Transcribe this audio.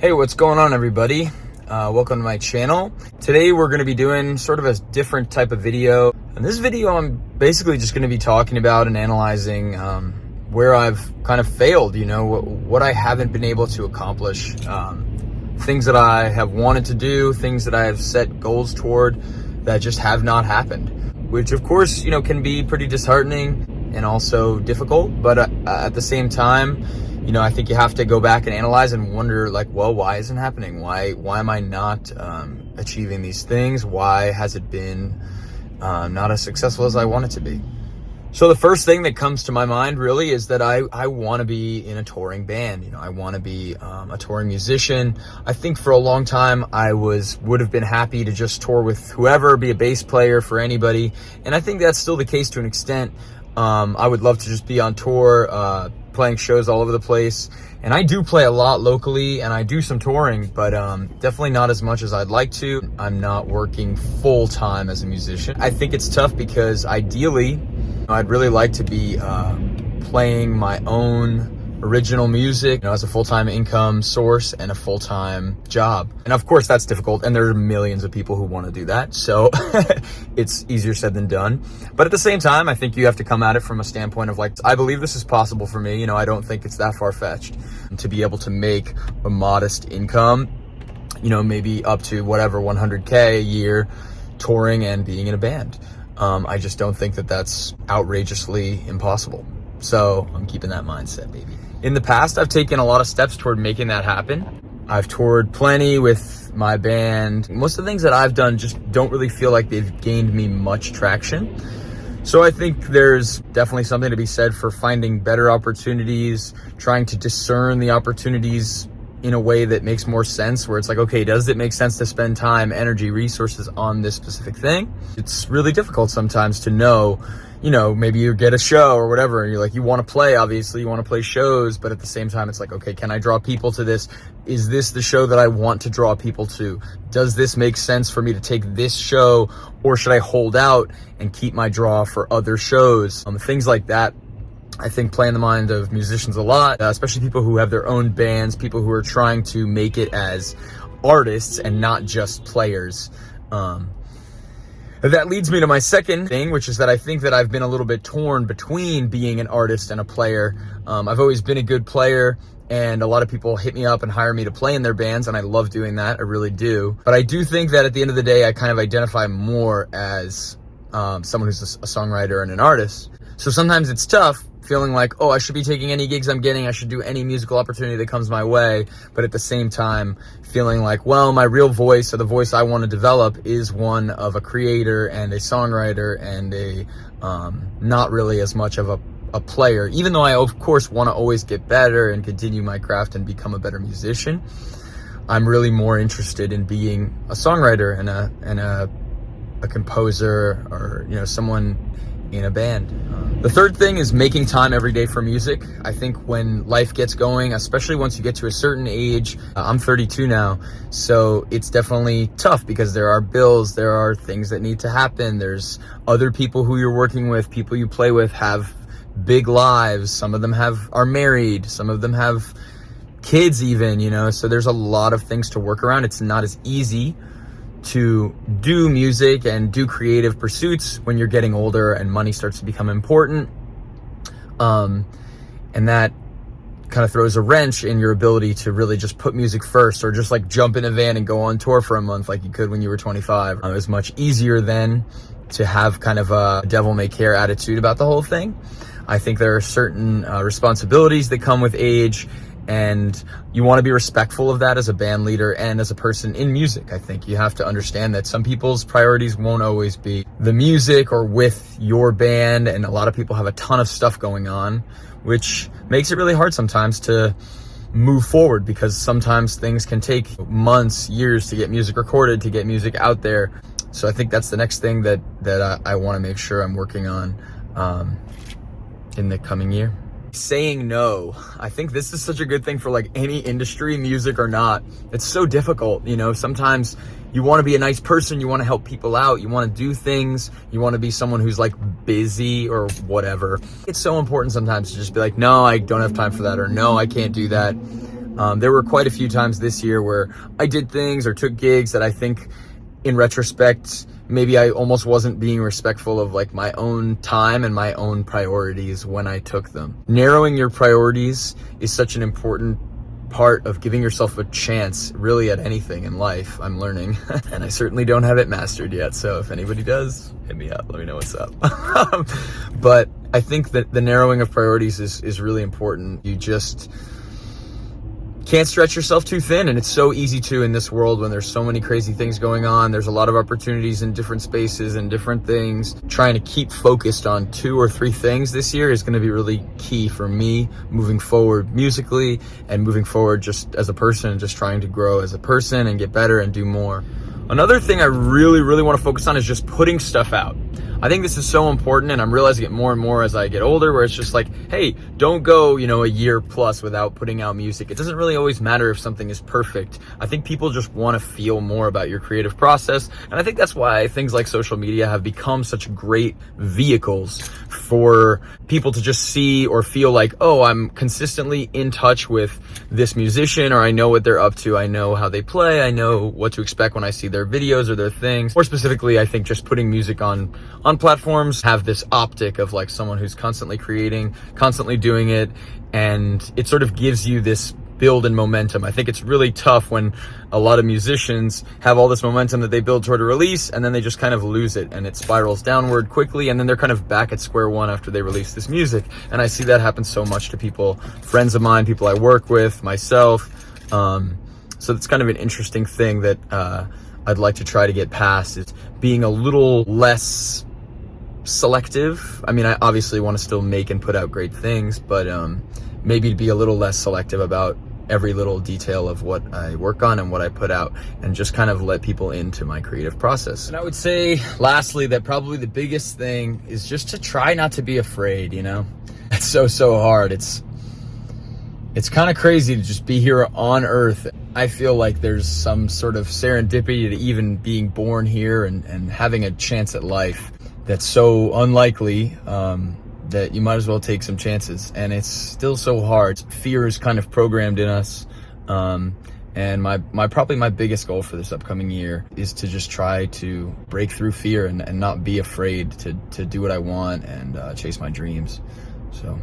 Hey, what's going on, everybody? Welcome to my channel. Today we're going to be doing sort of a different type of video. In this video, I'm basically just going to be talking about and analyzing where I've kind of failed, what I haven't been able to accomplish, things that I have wanted to do, things that I have set goals toward that just have not happened, which of course, can be pretty disheartening and also difficult. But at the same time, I think you have to go back and analyze and wonder, why isn't it happening? Why am I not achieving these things? Why has it been not as successful as I want it to be? So the first thing that comes to my mind really is that I want to be in a touring band. I want to be a touring musician. I think for a long time I would have been happy to just tour with whoever, be a bass player for anybody. And I think that's still the case to an extent. I would love to just be on tour, playing shows all over the place. And I do play a lot locally and I do some touring, but definitely not as much as I'd like to. I'm not working full time as a musician. I think it's tough because ideally, I'd really like to be playing my own original music, as a full-time income source and a full-time job. And of course that's difficult, and there are millions of people who want to do that, so it's easier said than done. But at the same time, I think you have to come at it from a standpoint of I believe this is possible for me. I don't think it's that far-fetched to be able to make a modest income, maybe up to whatever, 100K a year touring and being in a band. I just don't think that that's outrageously impossible. So I'm keeping that mindset, baby. In the past, I've taken a lot of steps toward making that happen. I've toured plenty with my band. Most of the things that I've done just don't really feel like they've gained me much traction. So I think there's definitely something to be said for finding better opportunities, trying to discern the opportunities in a way that makes more sense, where it's okay, does it make sense to spend time, energy, resources on this specific thing? It's really difficult sometimes to know, maybe you get a show or whatever, and you're you want to play, obviously, you want to play shows, but at the same time, it's okay, can I draw people to this? Is this the show that I want to draw people to? Does this make sense for me to take this show, or should I hold out and keep my draw for other shows? Things like that, I think, play in the mind of musicians a lot, especially people who have their own bands, people who are trying to make it as artists and not just players. That leads me to my second thing, which is that I think that I've been a little bit torn between being an artist and a player. I've always been a good player, and a lot of people hit me up and hire me to play in their bands, and I love doing that, I really do. But I do think that at the end of the day, I kind of identify more as someone who's a songwriter and an artist. So sometimes it's tough feeling I should be taking any gigs I'm getting, I should do any musical opportunity that comes my way, but at the same time feeling my real voice, or the voice I want to develop, is one of a creator and a songwriter and a not really as much of a player, even though I of course want to always get better and continue my craft and become a better musician. I'm really more interested in being a songwriter and a composer, or someone in a band. The third thing is making time every day for music. I think when life gets going, especially once you get to a certain age, I'm 32 now, so it's definitely tough because there are bills, there are things that need to happen, there's other people who you're working with, people you play with have big lives, some of them are married, some of them have kids even, so there's a lot of things to work around. It's not as easy to do music and do creative pursuits when you're getting older and money starts to become important. And that kind of throws a wrench in your ability to really just put music first, or just jump in a van and go on tour for a month like you could when you were 25. It was much easier then to have kind of a devil may care attitude about the whole thing. I think there are certain responsibilities that come with age, and you want to be respectful of that as a band leader and as a person in music. I think you have to understand that some people's priorities won't always be the music or with your band, and a lot of people have a ton of stuff going on, which makes it really hard sometimes to move forward, because sometimes things can take months, years to get music recorded, to get music out there. So I think that's the next thing that I want to make sure I'm working on in the coming year. Saying no. I think this is such a good thing for any industry, music or not. It's so difficult, sometimes you want to be a nice person, you want to help people out, you want to do things, you want to be someone who's busy or whatever. It's so important sometimes to just be no, I don't have time for that, or no, I can't do that. There were quite a few times this year where I did things or took gigs that I think in retrospect, maybe I almost wasn't being respectful of like my own time and my own priorities when I took them. Narrowing your priorities is such an important part of giving yourself a chance really at anything in life. I'm learning and I certainly don't have it mastered yet. So if anybody does, hit me up, let me know what's up. But I think that the narrowing of priorities is really important. You just can't stretch yourself too thin, and it's so easy to in this world when there's so many crazy things going on. There's a lot of opportunities in different spaces and different things. Trying to keep focused on 2 or 3 things this year is going to be really key for me moving forward musically and moving forward just as a person, just trying to grow as a person and get better and do more. Another thing I really want to focus on is just putting stuff out. I think this is so important, and I'm realizing it more and more as I get older, where it's just like, hey, don't go, a year plus without putting out music. It doesn't really always matter if something is perfect. I think people just want to feel more about your creative process, and I think that's why things like social media have become such great vehicles for people to just see or feel like, oh, I'm consistently in touch with this musician, or I know what they're up to, I know how they play, I know what to expect when I see their videos or their things. More specifically, I think just putting music on platforms have this optic of like someone who's constantly creating, constantly doing it, and it sort of gives you this build and momentum. I think it's really tough when a lot of musicians have all this momentum that they build toward a release and then they just kind of lose it and it spirals downward quickly, and then they're kind of back at square one after they release this music. And I see that happen so much to people, friends of mine, people I work with, myself. So it's kind of an interesting thing that I'd like to try to get past, is being a little less selective. I mean, I obviously want to still make and put out great things, but maybe to be a little less selective about every little detail of what I work on and what I put out, and just kind of let people into my creative process. And I would say lastly that probably the biggest thing is just to try not to be afraid. It's so hard. It's kind of crazy to just be here on Earth. I feel like there's some sort of serendipity to even being born here and having a chance at life that's so unlikely that you might as well take some chances. And it's still so hard. Fear is kind of programmed in us. And probably my biggest goal for this upcoming year is to just try to break through fear and not be afraid to do what I want and chase my dreams. So